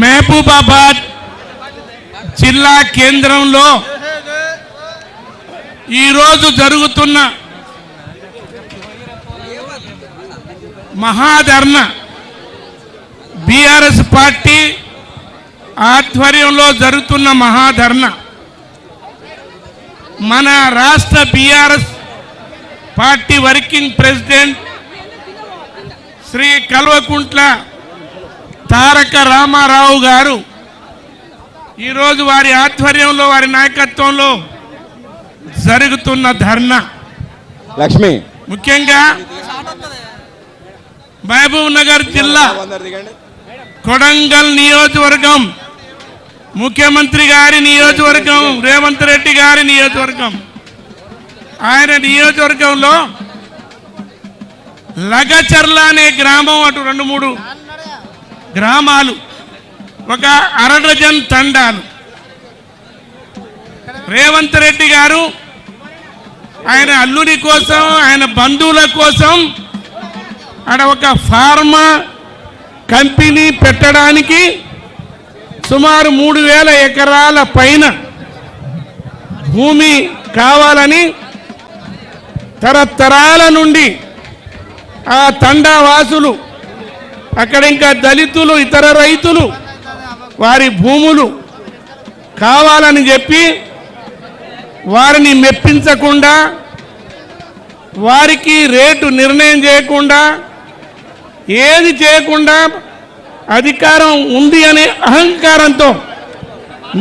మహబూబాబాద్ జిల్లా కేంద్రంలో ఈరోజు జరుగుతున్న మహాధర్నా బీఆర్ఎస్ పార్టీ ఆధ్వర్యంలో జరుగుతున్న మహాధర్నా మన రాష్ట్ర BRS party working president Shri Kalvakuntla Taraka Rama Rao garu ఈరోజు వారి ఆధ్వర్యంలో వారి నాయకత్వంలో జరుగుతున్న ధర్నా లక్ష్మి ముఖ్యంగా మహబూబ్ నగర్ జిల్లా కొడంగల్ నియోజకవర్గం ముఖ్యమంత్రి గారి నియోజకవర్గం రేవంత్ రెడ్డి గారి నియోజకవర్గం ఆయన నియోజకవర్గంలో లగచర్ల అనే గ్రామం అటు 2-3 గ్రామాలు ఒక అరడజన్ తండాలు రేవంత్ రెడ్డి గారు ఆయన అల్లుడి కోసం ఆయన బంధువుల కోసం అక్కడ ఒక ఫార్మా కంపెనీ పెట్టడానికి సుమారు 3000 ఎకరాల పైన భూమి కావాలని తరతరాల నుండి ఆ తండావాసులు అక్కడ ఇంకా దళితులు ఇతర రైతులు వారి భూములు కావాలని చెప్పి వారిని మెప్పించకుండా వారికి రేటు నిర్ణయం చేయకుండా ఏది చేయకుండా అధికారం ఉంది అనే అహంకారంతో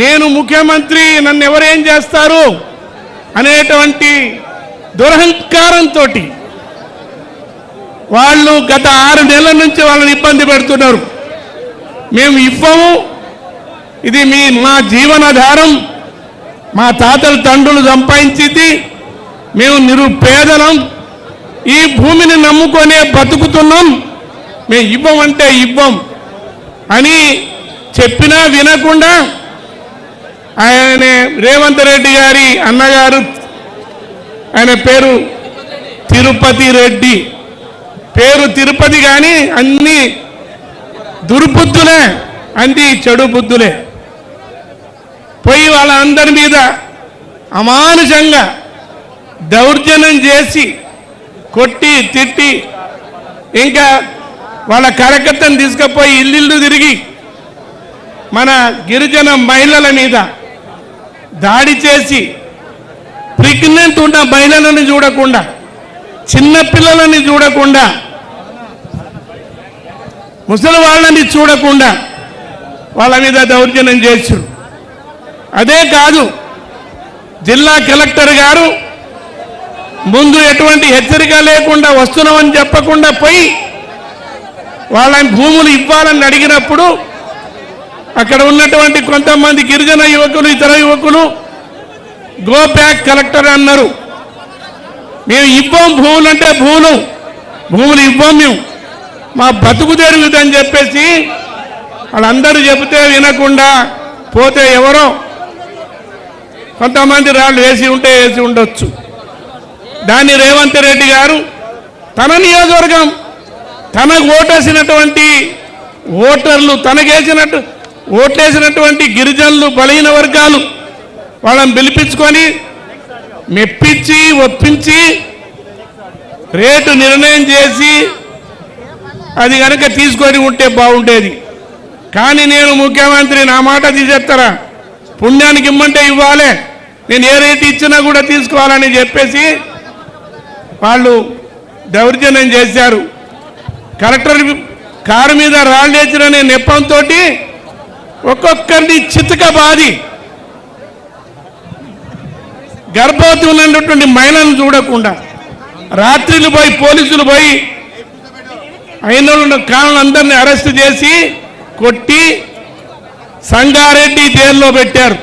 నేను ముఖ్యమంత్రి నన్ను ఎవరేం చేస్తారు అనేటువంటి దురహంకారంతో వాళ్ళు గత 6 నెలల నుంచి వాళ్ళని ఇబ్బంది పెడుతున్నారు. మేము ఇవ్వము, ఇది మా జీవనాధారం, మా తాతలు తండ్రులు సంపాదించింది, మేము నిరుపేదలం, ఈ భూమిని నమ్ముకొనే బతుకుతున్నాం, మేము ఇవ్వమంటే ఇవ్వం అని చెప్పినా వినకుండా ఆయన రేవంత్ రెడ్డి గారి అన్నగారు, ఆయన పేరు తిరుపతి రెడ్డి, పేరు తిరుపతి కానీ అన్ని దుర్బుద్ధులే, అన్ని చెడు బుద్ధులే, పోయి వాళ్ళందరి మీద అమానుషంగా దౌర్జన్యం చేసి కొట్టి తిట్టి ఇంకా వాళ్ళ కార్యకర్తను తీసుకుపోయి ఇల్లు తిరిగి మన గిరిజన మహిళల మీద దాడి చేసి ప్రెగ్నెంట్ ఉన్న మహిళలను చూడకుండా చిన్నపిల్లలని చూడకుండా ముసలి వాళ్ళని చూడకుండా వాళ్ళ మీద దౌర్జన్యం చేశారు. అదే కాదు, జిల్లా కలెక్టర్ గారు ముందు ఎటువంటి హెచ్చరిక లేకుండా వస్తున్నామని చెప్పకుండా పోయి వాళ్ళ భూములు ఇవ్వాలని అడిగినప్పుడు అక్కడ ఉన్నటువంటి కొంతమంది గిరిజన యువకులు ఇతర యువకులు గో బ్యాక్ కలెక్టర్ అన్నారు. మేము ఇవ్వం, భూములు అంటే భూములు ఇవ్వం, మేము మా బతుకు జరుగుతుందని చెప్పేసి వాళ్ళందరూ చెబితే వినకుండా పోతే ఎవరో కొంతమంది రాళ్ళు వేసి ఉండొచ్చు. దాన్ని రేవంత్ రెడ్డి గారు తన నియోజకవర్గం తనకు ఓటేసినటువంటి ఓటర్లు ఓట్లేసినటువంటి గిరిజనులు బలహీన వర్గాలు వాళ్ళని పిలిపించుకొని మెప్పించి ఒప్పించి రేటు నిర్ణయం చేసి అది కనుక తీసుకొని ఉంటే బాగుండేది. కానీ నేను ముఖ్యమంత్రి, నా మాట తీసేస్తారా, పుణ్యానికి ఇమ్మంటే ఇవ్వాలి, నేను ఏ రేటు ఇచ్చినా కూడా తీసుకోవాలని చెప్పేసి వాళ్ళు దౌర్జన్యం చేశారు. కలెక్టర్ కారు మీద రాళ్ళేసిన నెప్పంతో ఒక్కొక్కరిని చితక బాది గర్భవతి ఉన్నటువంటి మహిళలను చూడకుండా రాత్రిలు పోయి పోలీసులు పోయి అయిన కాళ్ళందరినీ అరెస్ట్ చేసి కొట్టి సంగారెడ్డి జైల్లో పెట్టారు.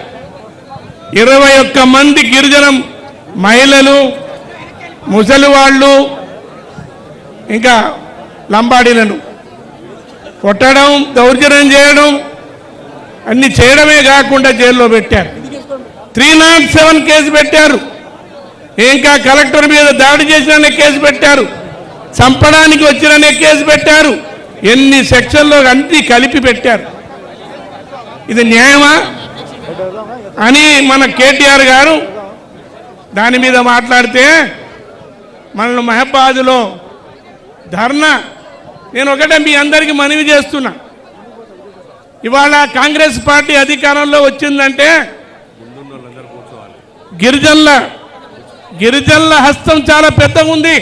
21 మంది గిరిజన మహిళలు, ముసలి వాళ్ళు, ఇంకా లంబాడీలను కొట్టడం, దౌర్జన్యం చేయడం అన్ని చేయడమే కాకుండా జైల్లో పెట్టారు. 307 కేసు పెట్టారు. ఇంకా కలెక్టర్ మీద దాడి చేసిన కేసు పెట్టారు, చంపడానికి వచ్చిన కేసు పెట్టారు, ఎన్ని సెక్షన్లో అన్ని కలిపి పెట్టారు. ఇది న్యాయమా అని మన కేటీఆర్ గారు దాని మీద మాట్లాడితే మన మహబాద్లో ధర్నా. నేను ఒకటే మీ అందరికీ మనవి చేస్తున్నా, ఇవాళ కాంగ్రెస్ పార్టీ అధికారంలో వచ్చిందంటే గిరిజనుల హస్తం చాలా పెద్దగా ఉంది.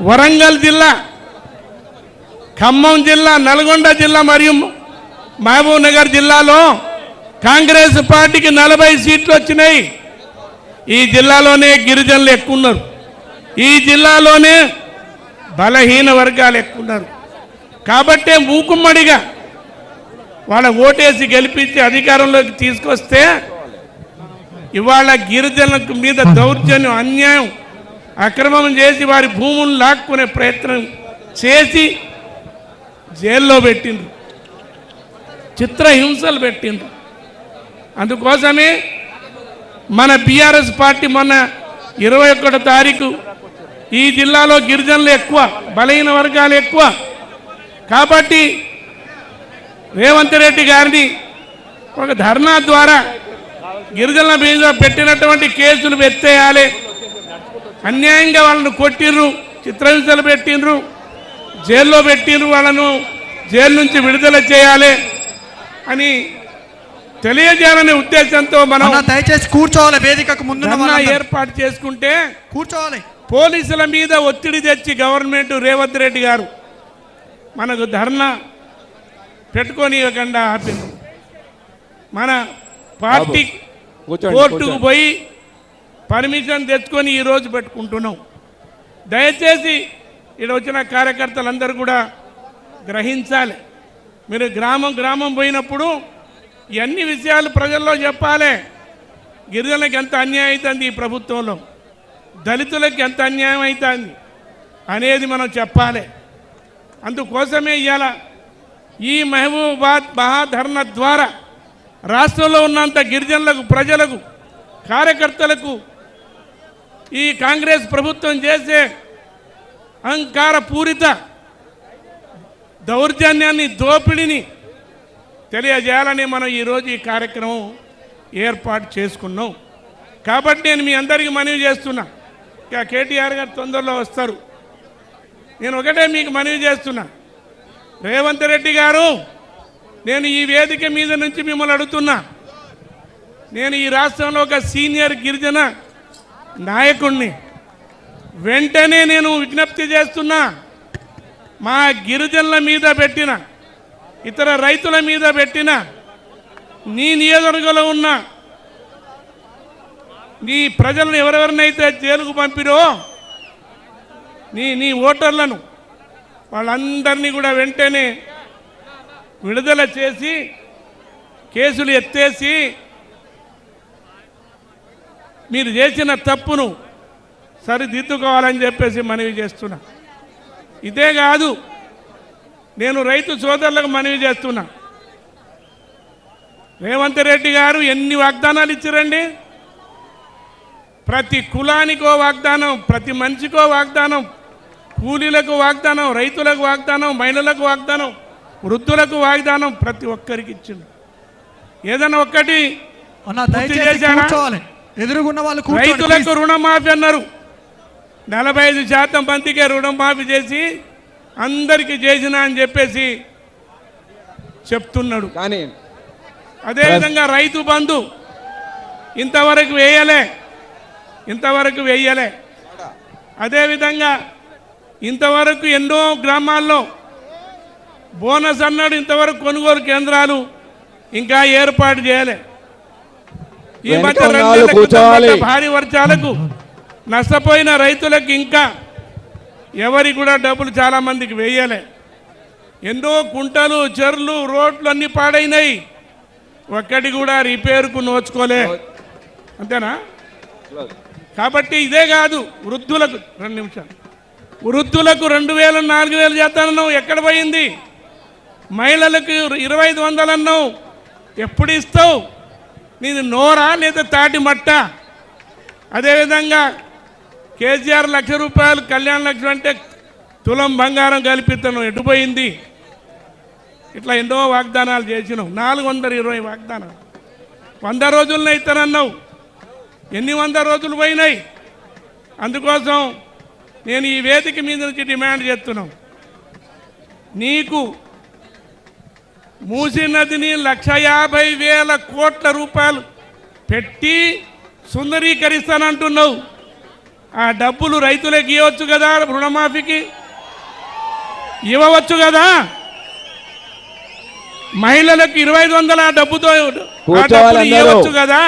వరంగల్ జిల్లా, ఖమ్మం జిల్లా, నల్గొండ జిల్లా మరియు మహబూబ్ నగర్ జిల్లాలో కాంగ్రెస్ పార్టీకి 40 సీట్లు వచ్చినాయి. ఈ జిల్లాలోనే గిరిజనులు ఎక్కువ ఉన్నారు, ఈ జిల్లాలోనే బలహీన వర్గాలు ఎక్కువ ఉన్నారు. కాబట్టే మూకుమ్మడిగా వాళ్ళ ఓటేసి గెలిపించి అధికారంలోకి తీసుకొస్తే ఇవాళ గిరిజనుల మీద దౌర్జన్యం, అన్యాయం, అక్రమం చేసి వారి భూములను లాక్కునే ప్రయత్నం చేసి జైల్లో పెట్టిండ్రు, చిత్రహింసలు పెట్టిండ్రు. అందుకోసమే మన బీఆర్ఎస్ పార్టీ మొన్న 21వ తారీఖు ఈ జిల్లాలో గిరిజనులు ఎక్కువ, బలహీన వర్గాలు ఎక్కువ. కాబట్టి రేవంత్ రెడ్డి గారిని ఒక ధర్నా ద్వారా గిరిజనుల మీద పెట్టినటువంటి కేసులు ఎత్తేయాలి. అన్యాయంగా వాళ్ళను కొట్టిర్రు, చిత్రహింసలు పెట్టిండ్రు, జైల్లో పెట్టిండ్రు, వాళ్ళను జైలు నుంచి విడుదల చేయాలి అని తెలియజేయాలనే ఉద్దేశంతో మనం దయచేసి కూర్చోవాలి. వేదికకు ముందు ఏర్పాటు చేసుకుంటే కూర్చోవాలి. పోలీసుల మీద ఒత్తిడి తెచ్చి గవర్నమెంట్ రేవంత్ రెడ్డి గారు మనకు ధర్నా పెట్టుకోనివ్వకుండా ఆపింది. మన పార్టీ కోర్టుకు పోయి పర్మిషన్ తెచ్చుకొని ఈరోజు పెట్టుకుంటున్నాం. దయచేసి ఇక్కడ వచ్చిన కార్యకర్తలందరూ కూడా గ్రహించాలి. మీరు గ్రామం గ్రామం పోయినప్పుడు ఇవన్నీ విషయాలు ప్రజల్లో చెప్పాలి. గిరిజనులకు ఎంత అన్యాయం అవుతుంది ఈ ప్రభుత్వంలో, దళితులకు ఎంత అన్యాయం అవుతుంది అనేది మనం చెప్పాలి. అందుకోసమే ఇవాళ ఈ మహబూబాబాద్ మహాధర్నా ద్వారా రాష్ట్రంలో ఉన్నంత గిరిజనులకు, ప్రజలకు, కార్యకర్తలకు ఈ కాంగ్రెస్ ప్రభుత్వం చేసే అహంకార పూరిత దౌర్జన్యాన్ని, దోపిడీని తెలియజేయాలని మనం ఈరోజు ఈ కార్యక్రమం ఏర్పాటు చేసుకున్నాం. కాబట్టి నేను మీ అందరికీ మనవి చేస్తున్నా, ఇక కేటీఆర్ గారు తొందరలో వస్తారు. నేను ఒకటే మీకు మనవి చేస్తున్నా, రేవంత్ రెడ్డి గారు, నేను ఈ వేదిక మీద నుంచి మిమ్మల్ని అడుగుతున్నా, నేను ఈ రాష్ట్రంలో ఒక సీనియర్ గిరిజన నాయకుడిని. వెంటనే నేను విజ్ఞప్తి చేస్తున్నా, మా గిరిజనుల మీద పెట్టిన, ఇతర రైతుల మీద పెట్టిన, నీ నియోజకవర్గంలో ఉన్న నీ ప్రజలను ఎవరెవరినైతే జైలుకు పంపిరో నీ ఓటర్లను వాళ్ళందరినీ కూడా వెంటనే విడుదల చేసి కేసులు ఎత్తేసి మీరు చేసిన తప్పును సరిదిద్దుకోవాలని చెప్పేసి మనవి చేస్తున్నా. ఇదే కాదు, నేను రైతు సోదరులకు మనవి చేస్తున్నా, రేవంత్ రెడ్డి గారు ఎన్ని వాగ్దానాలు ఇచ్చారండి. ప్రతి కులానికో వాగ్దానం, ప్రతి మనిషికో వాగ్దానం, కూలీలకు వాగ్దానం, రైతులకు వాగ్దానం, మహిళలకు వాగ్దానం, వృద్ధులకు వాగ్దానం, ప్రతి ఒక్కరికి ఇచ్చింది. ఏదైనా ఒక్కటి ఎదురుగున్న వాళ్ళు రైతులకు రుణమాఫీ అన్నారు, 45% మందికే రుణమాఫీ చేసి అందరికీ చేసిన అని చెప్పేసి చెప్తున్నాడు. కానీ అదేవిధంగా రైతు బంధు ఇంతవరకు వేయలే. అదేవిధంగా ఇంతవరకు ఎన్నో గ్రామాల్లో బోనస్ అన్నాడు, ఇంతవరకు కొనుగోలు కేంద్రాలు ఇంకా ఏర్పాటు చేయలే. ఈ మధ్య భారీ వర్షాలకు నష్టపోయిన రైతులకు ఇంకా ఎవరికి కూడా డబ్బులు చాలా మందికి వేయలే. ఎన్నో కుంటలు, చెర్లు, రోడ్లు అన్నీ పాడైనాయి, ఒక్కటి కూడా రిపేర్కు నోచుకోలే. అంతేనా? కాబట్టి ఇదే కాదు, వృద్ధులకు 2 నిమిషాలు, వృద్ధులకు 2000 4000 చేస్తానన్నావు, ఎక్కడ పోయింది? మహిళలకు 2500 అన్నావు, ఎప్పుడు ఇస్తావు? నీది నోరా లేదా తాటి మట్ట? అదేవిధంగా కేసీఆర్ ₹1,00,000 కళ్యాణ లక్ష్యం అంటే తులం బంగారం కల్పిస్తాను, ఎటుపోయింది? ఇట్లా ఎన్నో వాగ్దానాలు చేసినావు. 420 వాగ్దానాలు. 100 రోజుల్లో ఇస్తానన్నావు. ఎన్ని 100 రోజులు పోయినాయి? అందుకోసం నేను ఈ వేదిక మీద నుంచి డిమాండ్ చేస్తున్నాం. నీకు మూసీ నదిని 150,000 కోట్ల రూపాయలు పెట్టి సుందరీకరిస్తానంటున్నావు. ఆ డబ్బులు రైతులకు ఇవ్వచ్చు కదా, రుణమాఫీకి ఇవ్వవచ్చు కదా, మహిళలకు 2,500 ఆ డబ్బుతో ఆ డబ్బులు ఇవ్వచ్చు కదా,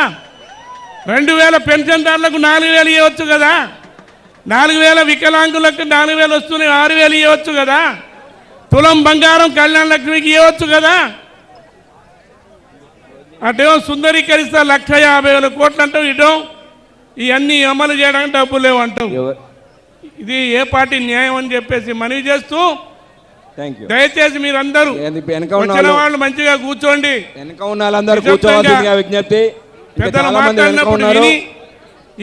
2,000 పెన్షన్దారులకు 4,000 ఇవ్వచ్చు కదా, 4,000 వికలాంగులకు 4,000 వస్తున్నాయి, 6,000 ఇవ్వచ్చు కదా, తులం బంగారం కళ్యాణ లక్ష్మికి ఇవ్వచ్చు కదా. అటేమో సుందరీకరిస్తా 150,000 కోట్లు అంటావు, ఇటో ఇవన్నీ అమలు చేయడానికి డబ్బులు లేవంటావు. ఇది ఏ పార్టీ న్యాయం అని చెప్పేసి మనవి చేస్తూ దయచేసి మీరందరూ వచ్చిన వాళ్ళు మంచిగా కూర్చోండి. విజ్ఞప్తి పెద్దలు మాట్లాడినప్పుడు విని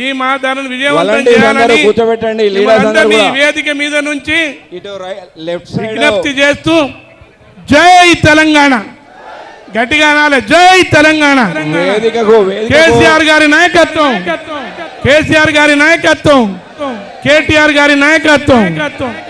ఈ మాదాలను విజయవంతం చేయాలని కూర్చోబెట్టండి. అందరినీ వేదిక మీద నుంచి విజ్ఞప్తి చేస్తూ జై తెలంగాణ గట్టిగా అనాలి. జై తెలంగాణ. కేసీఆర్ గారి నాయకత్వం, కేసీఆర్ గారి నాయకత్వం, కేటీఆర్ గారి నాయకత్వం.